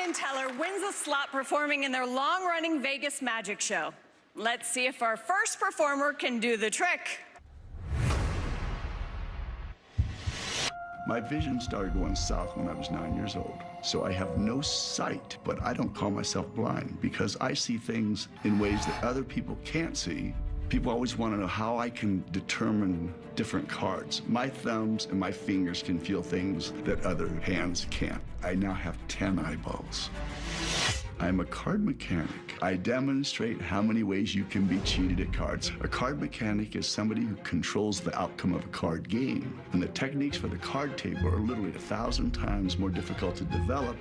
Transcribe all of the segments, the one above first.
and Teller wins a slot performing in their long-running Vegas magic show. Let's see if our first performer can do the trick. My vision started going south when I was 9 years old. So I have no sight, but I don't call myself blind because I see things in ways that other people can't see. People always want to know how I can determine different cards. My thumbs and my fingers can feel things that other hands can't. I now have 10 eyeballs. I'm a card mechanic. I demonstrate how many ways you can be cheated at cards. A card mechanic is somebody who controls the outcome of a card game. And the techniques for the card table are literally 1,000 times more difficult to develop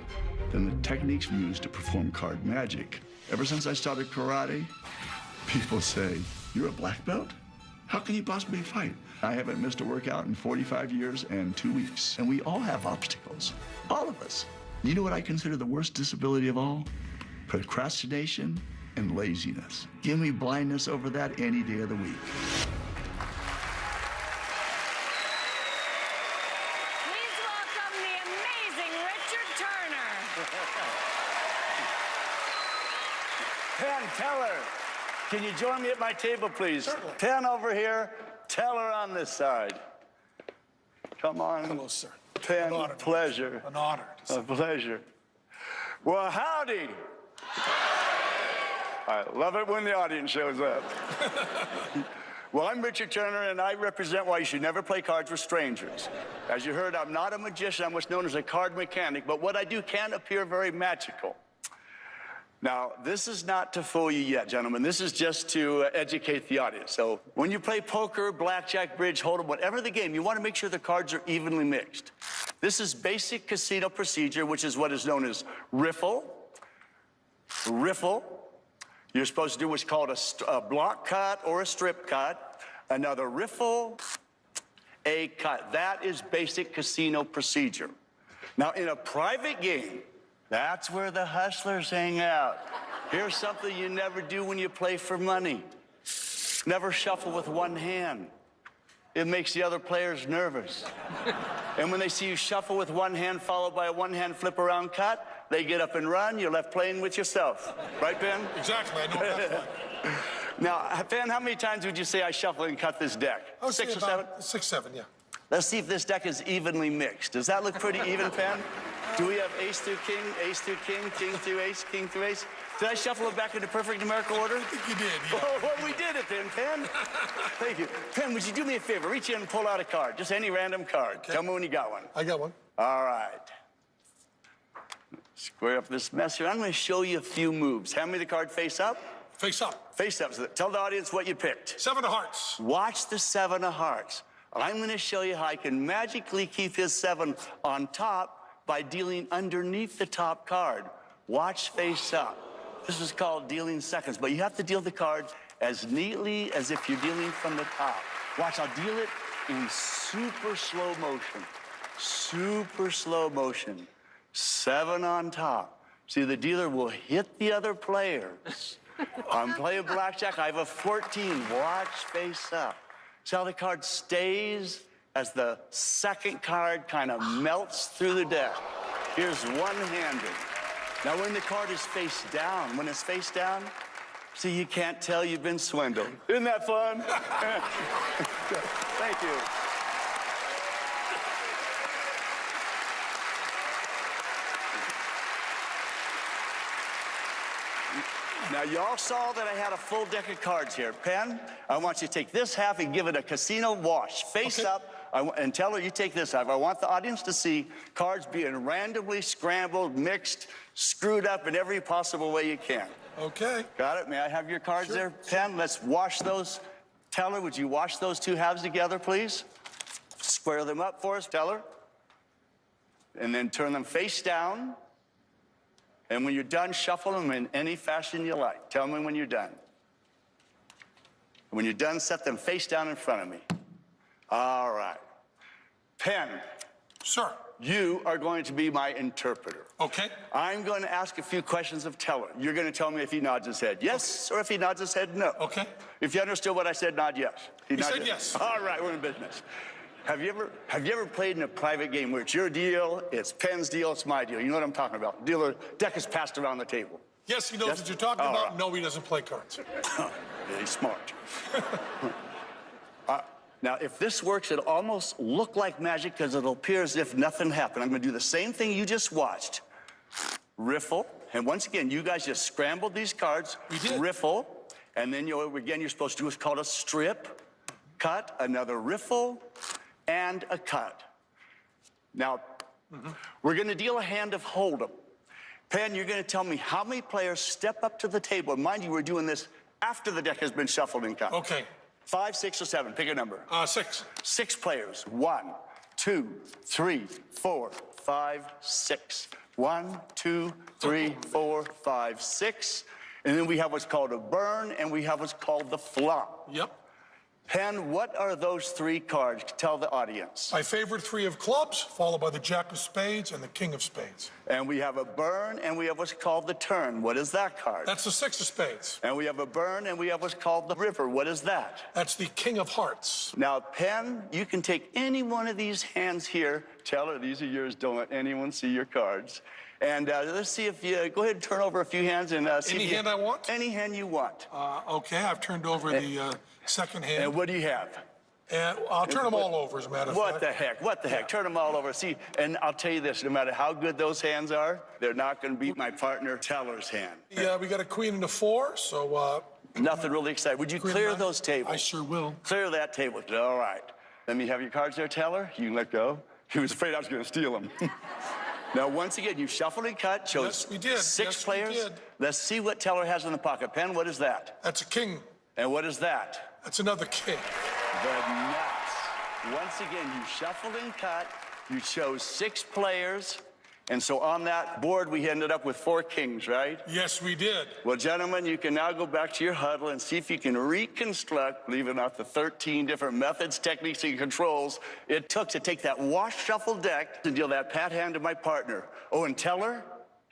than the techniques used to perform card magic. Ever since I started karate, people say, "You're a black belt? How can you possibly fight?" I haven't missed a workout in 45 years and 2 weeks. And we all have obstacles, all of us. You know what I consider the worst disability of all? Procrastination and laziness. Give me blindness over that any day of the week. Please welcome the amazing Richard Turner. Penn, Teller, can you join me at my table, please? Certainly. Penn over here, Teller on this side. Come on. Hello, sir. Penn, An honor. pleasure. An honor. A pleasure. Well, howdy. I love it when the audience shows up. Well, I'm Richard Turner, and I represent why you should never play cards with strangers. As you heard, I'm not a magician. I'm what's known as a card mechanic, but what I do can appear very magical. Now, this is not to fool you yet, gentlemen. This is just to educate the audience. So when you play poker, blackjack, bridge, hold'em, whatever the game, you want to make sure the cards are evenly mixed. This is basic casino procedure, which is what is known as riffle. Riffle. You're supposed to do what's called a block cut or a strip cut. Another riffle, a cut. That is basic casino procedure. Now, in a private game, that's where the hustlers hang out. Here's something you never do when you play for money. Never shuffle with one hand. It makes the other players nervous. And when they see you shuffle with one hand followed by a one-hand flip around cut, they get up and run. You're left playing with yourself. Right, Ben? Exactly, I know that one. Now, Ben, how many times would you say I shuffle and cut this deck? I would say 6 or about 7? 6, 7, yeah. Let's see if this deck is evenly mixed. Does that look pretty even, Penn? Do we have ace through king, king through ace, king through ace? Did I shuffle it back into perfect numerical order? I think you did, yeah. Oh, well, we did it then, Penn. Thank you. Penn, would you do me a favor? Reach in and pull out a card, just any random card. Okay. Tell me when you got one. I got one. All right. Square up this mess here. I'm going to show you a few moves. Hand me the card face up. Face up. Face up. So tell the audience what you picked. 7 of hearts. Watch the 7 of hearts. I'm going to show you how I can magically keep his 7 on top by dealing underneath the top card. Watch face up. This is called dealing seconds, but you have to deal the card as neatly as if you're dealing from the top. Watch, I'll deal it in super slow motion. Super slow motion. 7 on top. See, the dealer will hit the other players. I'm playing blackjack, I have a 14. Watch face up. See how the card stays as the second card kind of melts through the deck. Here's one-handed. Now, when the card is face down, when it's face down, see, you can't tell you've been swindled. Isn't that fun? Thank you. Now, you all saw that I had a full deck of cards here. Penn, I want you to take this half and give it a casino wash. Face up. And Teller, you take this half. I want the audience to see cards being randomly scrambled, mixed, screwed up in every possible way you can. Okay. Got it? May I have your cards Sure. there? Penn, let's wash those. Teller, would you wash those two halves together, please? Square them up for us, Teller. And then turn them face down. And when you're done, shuffle them in any fashion you like. Tell me when you're done. When you're done, set them face down in front of me. All right. Penn. Sir. You are going to be my interpreter. Okay. I'm going to ask a few questions of Teller. You're going to tell me if he nods his head yes, or if he nods his head no. Okay. If you understood what I said, nod yes. He said yes. All right, we're in business. Have you ever played in a private game where it's your deal, it's Penn's deal, it's my deal? You know what I'm talking about. Deck is passed around the table. Yes, he knows Yes? what you're talking All about. right. No, he doesn't play cards. Really smart. Now, if this works, it'll almost look like magic because it'll appear as if nothing happened. I'm going to do the same thing you just watched. Riffle. And once again, you guys just scrambled these cards. We did. Riffle. And then, again, you're supposed to do what's called a strip, cut, another riffle, and a cut. Now, we're going to deal a hand of Hold'em. Penn, you're going to tell me how many players step up to the table. And mind you, we're doing this after the deck has been shuffled and cut. Okay. 5, 6, or 7. Pick a number. 6. 6 players. 1, 2, 3, 4, 5, 6. 1, 2, 3, 4, 5, 6. And then we have what's called a burn, and we have what's called the flop. Yep. Penn, what are those 3 cards? Tell the audience. My favorite 3 of clubs, followed by the Jack of Spades and the King of Spades. And we have a burn, and we have what's called the turn. What is that card? That's the 6 of Spades. And we have a burn, and we have what's called the river. What is that? That's the King of Hearts. Now, Penn, you can take any one of these hands here. Tell her these are yours. Don't let anyone see your cards. And let's see if you go ahead and turn over a few hands and see. Any hand I want? Any hand you want. Okay, I've turned over the second hand. And what do you have? And I'll turn them all over, as a matter of What fact. the heck? What the heck? Turn them all over. See, and I'll tell you this: no matter how good those hands are, they're not going to beat my partner Teller's hand. Yeah, we got a queen and a 4, so Nothing really exciting. Would you queen clear and those tables? I sure will. Clear that table. All right. Let me have your cards there, Teller. You can let go. He was afraid I was going to steal them. Now, once again, you shuffled and cut. Chose Yes, we did. 6 Yes, we players. did. Let's see what Teller has in the pocket. Penn, what is that? That's a king. And what is that? That's another king. The nuts. Once again, you shuffled and cut. You chose 6 players. And so on that board, we ended up with 4 kings, right? Yes, we did. Well, gentlemen, you can now go back to your huddle and see if you can reconstruct, believe it or not, the 13 different methods, techniques, and controls it took to take that wash-shuffle deck to deal that pat hand to my partner. Oh, and Teller,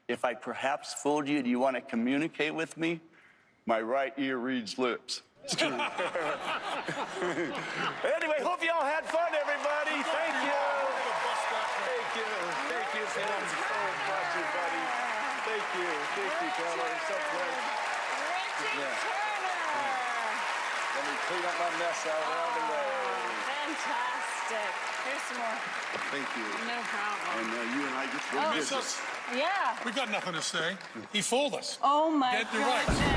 if I perhaps fooled you, do you want to communicate with me? My right ear reads lips. Anyway, hope you all had fun, everybody. Thank you. Thank you. Thank you so much, buddy. Thank you. Thank you, Teller. So great. Richard Turner. Let me clean up my mess out of the way. Fantastic. Here's some more. Thank you. No problem. And you and I just Oh. Miss us. Yeah. We got nothing to say. He fooled us. Oh my Dead to rights. goodness.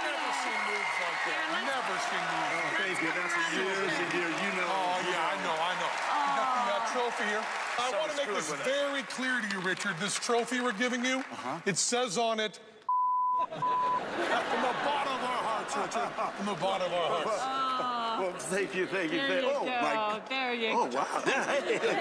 Never seen moves like that. Thank you. That's years and years. You know. Oh, yeah, I know. You got the trophy here. I want to make this with it. very clear to you, Richard. This trophy we're giving you, it says on it, from the bottom of our hearts, Richard. From the bottom of our hearts. Well, thank you. Thank you. There you Oh, go. my. There you Oh, go. wow. Thank you.